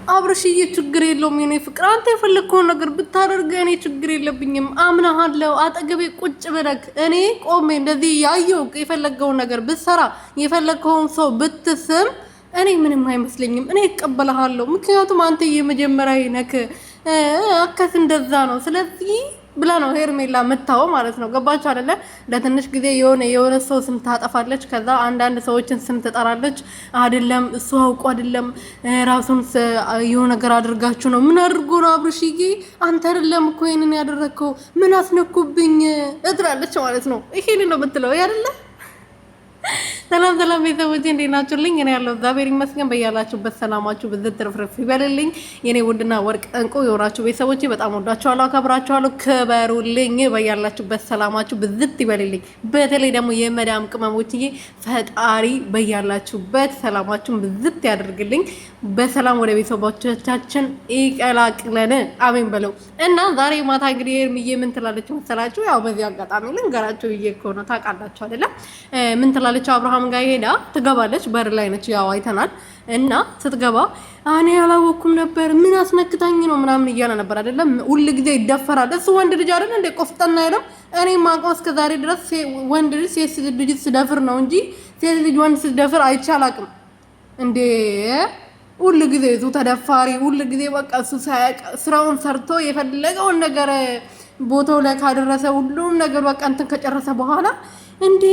አብርሽዬ ችግር የለውም የኔ ፍቅር አንተ የፈለግከውን ነገር ብታደርግ እኔ ችግር የለብኝም አምናሃለሁ አጠገቤ ቁጭ ብለክ እኔ ቆሜ እንደዚህ ያየው የፈለግከውን ነገር ብትሰራ የፈለግከውን ሰው ብትስም እኔ ምንም አይመስለኝም እኔ እቀበልሃለሁ ምክንያቱም አንተ የመጀመሪያ ነክ አከስ እንደዛ ነው ስለዚህ ብላ ነው ሄርሜላ መታው ማለት ነው ገባችሁ አይደለ ለትንሽ ጊዜ የሆነ ሰው ስም ታጠፋለች ከዛ አንዳንድ ሰዎችን ስም ትጠራለች አይደለም እሱ አውቆ አይደለም ራሱን የሆነ ነገር አድርጋችሁ ነው ምን አድርጎ ነው አብርሽዬ አንተ አይደለም እኮ ይሄንን ያደረከው ምን አስነኩብኝ እጥራለች ማለት ነው ይሄን ነው የምትለው አይደለ ሰላም ሰላም ቤተሰቦቼ እንዴት ናችሁልኝ? እኔ ያለው እግዚአብሔር ይመስገን። በያላችሁበት ሰላማችሁ ብዝት ትርፍርፍ ይበልልኝ። የኔ ውድና ወርቅ እንቁ የሆናችሁ ቤተሰቦቼ በጣም ወዳችኋለሁ፣ አከብራችኋለሁ። ክበሩልኝ። በያላችሁበት ሰላማችሁ ብዝት ይበልልኝ። በተለይ ደግሞ የመዳም ቅመሞችዬ ፈጣሪ በያላችሁበት ሰላማችሁን ብዝት ያደርግልኝ። በሰላም ወደ ቤተሰቦቻችን ይቀላቅለን። አሜን በለው እና ዛሬ ማታ እንግዲህ ሄርሚዬ ምን ትላለች መሰላችሁ? ያው በዚህ አጋጣሚ ልንገራችሁ ብዬ እኮ ነው ታውቃላችሁ አይደለም? ምን ትላለች? አብርሃም ጋር ሄዳ ትገባለች። በር ላይ ነች፣ ያው አይተናል። እና ስትገባ እኔ ያላወኩም ነበር ምን አስነክታኝ ነው ምናምን እያለ ነበር አይደለም? ሁሉ ጊዜ ይደፈራል። እሱ ወንድ ልጅ አይደል እንደ ቆፍጠና አይደለም? እኔ ማውቀው እስከ ዛሬ ድረስ ወንድ ልጅ ሴት ልጅ ስደፍር ነው እንጂ ሴት ልጅ ወንድ ስደፍር አይቻላቅም እንዴ። ሁሉ ጊዜ እሱ ተደፋሪ፣ ሁሉ ጊዜ በቃ እሱ ስራውን ሰርቶ የፈለገውን ነገር ቦታው ላይ ካደረሰ ሁሉም ነገር በቃ እንትን ከጨረሰ በኋላ እንዴ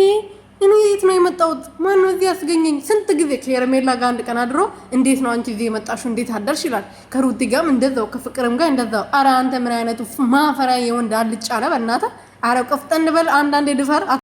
እኔ የት ነው የመጣሁት? ማን ነው እዚህ ያስገኘኝ? ስንት ጊዜ ከሄርሜላ ጋር አንድ ቀን አድሮ እንዴት ነው አንቺ እዚህ የመጣሽው? እንዴት አደርሽ ይላል። ከሩቲ ጋርም እንደዛው ከፍቅርም ጋር እንደዛው። አረ አንተ ምን አይነቱ ማፈሪያ የወንድ አልጫ ነህ በእናትህ። አረ ቆፍጠን በል አንዳንዴ ድፈር።